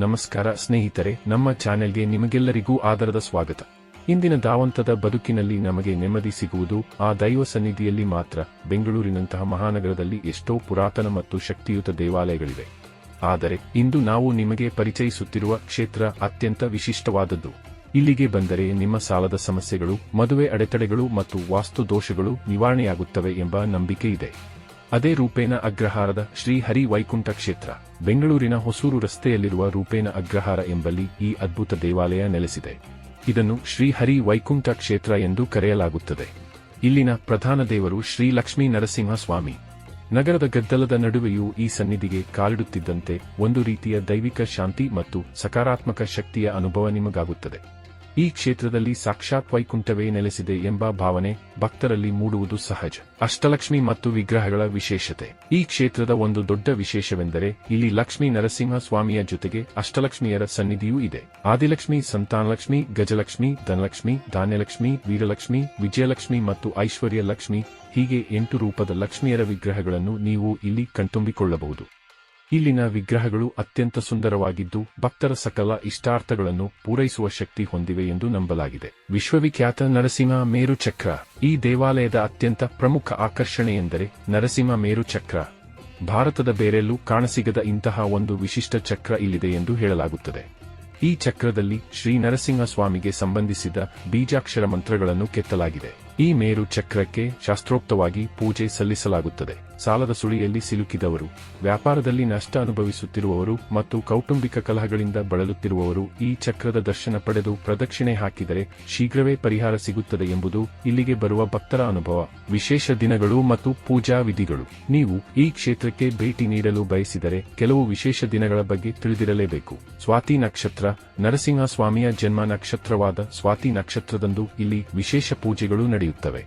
ನಮಸ್ಕಾರ ಸ್ನೇಹಿತರೆ, ನಮ್ಮ ಚಾನೆಲ್ಗೆ ನಿಮಗೆಲ್ಲರಿಗೂ ಆದರದ ಸ್ವಾಗತ. ಇಂದಿನ ಧಾವಂತದ ಬದುಕಿನಲ್ಲಿ ನಮಗೆ ನೆಮ್ಮದಿ ಸಿಗುವುದು ಆ ದೈವ ಸನ್ನಿಧಿಯಲ್ಲಿ ಮಾತ್ರ. ಬೆಂಗಳೂರಿನಂತಹ ಮಹಾನಗರದಲ್ಲಿ ಎಷ್ಟೋ ಪುರಾತನ ಮತ್ತು ಶಕ್ತಿಯುತ ದೇವಾಲಯಗಳಿವೆ. ಆದರೆ ಇಂದು ನಾವು ನಿಮಗೆ ಪರಿಚಯಿಸುತ್ತಿರುವ ಕ್ಷೇತ್ರ ಅತ್ಯಂತ ವಿಶಿಷ್ಟವಾದದ್ದು. ಇಲ್ಲಿಗೆ ಬಂದರೆ ನಿಮ್ಮ ಸಾಲದ ಸಮಸ್ಯೆಗಳು, ಮದುವೆ ಅಡೆತಡೆಗಳು ಮತ್ತು ವಾಸ್ತು ದೋಷಗಳು ನಿವಾರಣೆಯಾಗುತ್ತವೆ ಎಂಬ ನಂಬಿಕೆ ಇದೆ. ಅದೇ ರೂಪೇನ ಅಗ್ರಹಾರದ ಶ್ರೀ ಹರಿ ವೈಕುಂಠ ಕ್ಷೇತ್ರ. ಬೆಂಗಳೂರಿನ ಹೊಸೂರು ರಸ್ತೆಯಲ್ಲಿರುವ ರೂಪೇನ ಅಗ್ರಹಾರ ಎಂಬಲ್ಲಿ ಈ ಅದ್ಭುತ ದೇವಾಲಯ ನೆಲೆಸಿದೆ. ಇದನ್ನು ಶ್ರೀ ಹರಿ ವೈಕುಂಠ ಕ್ಷೇತ್ರ ಎಂದು ಕರೆಯಲಾಗುತ್ತದೆ. ಇಲ್ಲಿನ ಪ್ರಧಾನ ದೇವರು ಶ್ರೀ ಲಕ್ಷ್ಮೀ ನರಸಿಂಹ ಸ್ವಾಮಿ. ನಗರದ ಗದ್ದಲದ ನಡುವೆಯೂ ಈ ಸನ್ನಿಧಿಗೆ ಕಾಲಿಡುತ್ತಿದ್ದಂತೆ ಒಂದು ರೀತಿಯ ದೈವಿಕ ಶಾಂತಿ ಮತ್ತು ಸಕಾರಾತ್ಮಕ ಶಕ್ತಿಯ ಅನುಭವ ನಿಮಗಾಗುತ್ತದೆ. ಈ ಕ್ಷೇತ್ರದಲ್ಲಿ ಸಾಕ್ಷಾತ್ ವೈಕುಂಠವೇ ನೆಲೆಸಿದೆ ಎಂಬ ಭಾವನೆ ಭಕ್ತರಲ್ಲಿ ಮೂಡುವುದು ಸಹಜ. ಅಷ್ಟಲಕ್ಷ್ಮಿ ಮತ್ತು ವಿಗ್ರಹಗಳ ವಿಶೇಷತೆ. ಈ ಕ್ಷೇತ್ರದ ಒಂದು ದೊಡ್ಡ ವಿಶೇಷವೆಂದರೆ ಇಲ್ಲಿ ಲಕ್ಷ್ಮೀ ನರಸಿಂಹ ಸ್ವಾಮಿಯ ಜೊತೆಗೆ ಅಷ್ಟಲಕ್ಷ್ಮಿಯರ ಸನ್ನಿಧಿಯೂ ಇದೆ. ಆದಿಲಕ್ಷ್ಮಿ, ಸಂತಾನಲಕ್ಷ್ಮಿ, ಗಜಲಕ್ಷ್ಮಿ, ಧನಲಕ್ಷ್ಮಿ, ಧಾನ್ಯಲಕ್ಷ್ಮಿ, ವೀರಲಕ್ಷ್ಮಿ, ವಿಜಯಲಕ್ಷ್ಮಿ ಮತ್ತು ಐಶ್ವರ್ಯ ಲಕ್ಷ್ಮಿ, ಹೀಗೆ 8 ರೂಪದ ಲಕ್ಷ್ಮಿಯರ ವಿಗ್ರಹಗಳನ್ನು ನೀವು ಇಲ್ಲಿ ಕಣ್ತುಂಬಿಕೊಳ್ಳಬಹುದು. ಇಲ್ಲಿನ ವಿಗ್ರಹಗಳು ಅತ್ಯಂತ ಸುಂದರವಾಗಿದ್ದು ಭಕ್ತರ ಸಕಲ ಇಷ್ಟಾರ್ಥಗಳನ್ನು ಪೂರೈಸುವ ಶಕ್ತಿ ಹೊಂದಿವೆ ಎಂದು ನಂಬಲಾಗಿದೆ. ವಿಶ್ವವಿಖ್ಯಾತ ನರಸಿಂಹ ಮೇರು ಚಕ್ರ. ಈ ದೇವಾಲಯದ ಅತ್ಯಂತ ಪ್ರಮುಖ ಆಕರ್ಷಣೆ ಎಂದರೆ ನರಸಿಂಹ ಮೇರು ಚಕ್ರ. ಭಾರತದ ಬೇರೆಲ್ಲೂ ಕಾಣಸಿಗದ ಇಂತಹ ಒಂದು ವಿಶಿಷ್ಟ ಚಕ್ರ ಇಲ್ಲಿದೆ ಎಂದು ಹೇಳಲಾಗುತ್ತದೆ. ಈ ಚಕ್ರದಲ್ಲಿ ಶ್ರೀ ನರಸಿಂಹ ಸ್ವಾಮಿಗೆ ಸಂಬಂಧಿಸಿದ ಬೀಜಾಕ್ಷರ ಮಂತ್ರಗಳನ್ನು ಕೆತ್ತಲಾಗಿದೆ. ಈ ಮೇರು ಚಕ್ರಕ್ಕೆ ಶಾಸ್ತ್ರೋಕ್ತವಾಗಿ ಪೂಜೆ ಸಲ್ಲಿಸಲಾಗುತ್ತದೆ. ಸಾಲದ ಸುಳಿಯಲ್ಲಿ ಸಿಲುಕಿದವರು, ವ್ಯಾಪಾರದಲ್ಲಿ ನಷ್ಟ ಅನುಭವಿಸುತ್ತಿರುವವರು ಮತ್ತು ಕೌಟುಂಬಿಕ ಕಲಹಗಳಿಂದ ಬಳಲುತ್ತಿರುವವರು ಈ ಚಕ್ರದ ದರ್ಶನ ಪಡೆದು ಪ್ರದಕ್ಷಿಣೆ ಹಾಕಿದರೆ ಶೀಘ್ರವೇ ಪರಿಹಾರ ಸಿಗುತ್ತದೆ ಎಂಬುದು ಇಲ್ಲಿಗೆ ಬರುವ ಭಕ್ತರ ಅನುಭವ. ವಿಶೇಷ ದಿನಗಳು ಮತ್ತು ಪೂಜಾ ವಿಧಿಗಳು. ನೀವು ಈ ಕ್ಷೇತ್ರಕ್ಕೆ ಭೇಟಿ ನೀಡಲು ಬಯಸಿದರೆ ಕೆಲವು ವಿಶೇಷ ದಿನಗಳ ಬಗ್ಗೆ ತಿಳಿದಿರಲೇಬೇಕು. ಸ್ವಾತಿ ನಕ್ಷತ್ರ. ನರಸಿಂಹ ಸ್ವಾಮಿಯ ಜನ್ಮ ನಕ್ಷತ್ರವಾದ ಸ್ವಾತಿ ನಕ್ಷತ್ರದಂದು ಇಲ್ಲಿ ವಿಶೇಷ ಪೂಜೆಗಳು ನಡೆಯುತ್ತವೆ.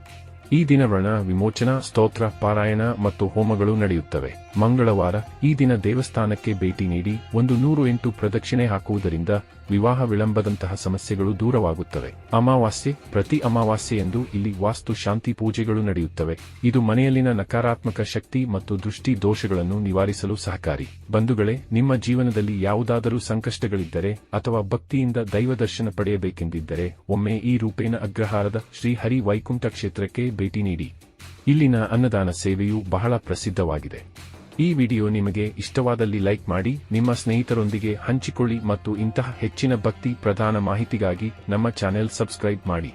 ಈ ದಿನ ವ್ರಣ ವಿಮೋಚನಾ ಸ್ತೋತ್ರ ಪಾರಾಯಣ ಮತ್ತು ಹೋಮಗಳು ನಡೆಯುತ್ತವೆ. ಮಂಗಳವಾರ. ಈ ದಿನ ದೇವಸ್ಥಾನಕ್ಕೆ ಭೇಟಿ ನೀಡಿ 108 ಪ್ರದಕ್ಷಿಣೆ ಹಾಕುವುದರಿಂದ ವಿವಾಹ ವಿಳಂಬದಂತಹ ಸಮಸ್ಯೆಗಳು ದೂರವಾಗುತ್ತವೆ. ಅಮಾವಾಸ್ಯೆ. ಪ್ರತಿ ಅಮಾವಾಸ್ಯೆಯಂದು ಇಲ್ಲಿ ವಾಸ್ತು ಶಾಂತಿ ಪೂಜೆಗಳು ನಡೆಯುತ್ತವೆ. ಇದು ಮನೆಯಲ್ಲಿನ ನಕಾರಾತ್ಮಕ ಶಕ್ತಿ ಮತ್ತು ದೃಷ್ಟಿ ದೋಷಗಳನ್ನು ನಿವಾರಿಸಲು ಸಹಕಾರಿ. ಬಂಧುಗಳೇ, ನಿಮ್ಮ ಜೀವನದಲ್ಲಿ ಯಾವುದಾದರೂ ಸಂಕಷ್ಟಗಳಿದ್ದರೆ ಅಥವಾ ಭಕ್ತಿಯಿಂದ ದೈವ ದರ್ಶನ ಪಡೆಯಬೇಕೆಂದಿದ್ದರೆ ಒಮ್ಮೆ ಈ ರೂಪೇನ ಅಗ್ರಹಾರದ ಶ್ರೀ ಹರಿ ವೈಕುಂಠ ಕ್ಷೇತ್ರಕ್ಕೆ ಭೇಟಿ ನೀಡಿ. ಇಲ್ಲಿನ ಅನ್ನದಾನ ಸೇವೆಯು ಬಹಳ ಪ್ರಸಿದ್ಧವಾಗಿದೆ. ಈ ವಿಡಿಯೋ ನಿಮಗೆ ಇಷ್ಟವಾದಲ್ಲಿ ಲೈಕ್ ಮಾಡಿ, ನಿಮ್ಮ ಸ್ನೇಹಿತರೊಂದಿಗೆ ಹಂಚಿಕೊಳ್ಳಿ ಮತ್ತು ಇಂತಹ ಹೆಚ್ಚಿನ ಭಕ್ತಿ ಪ್ರಧಾನ ಮಾಹಿತಿಗಾಗಿ ನಮ್ಮ ಚಾನೆಲ್ ಸಬ್ಸ್ಕ್ರೈಬ್ ಮಾಡಿ.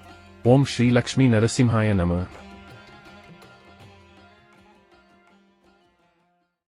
ಓಂ ಶ್ರೀ ಲಕ್ಷ್ಮೀ ನರಸಿಂಹಾಯ ನಮಃ.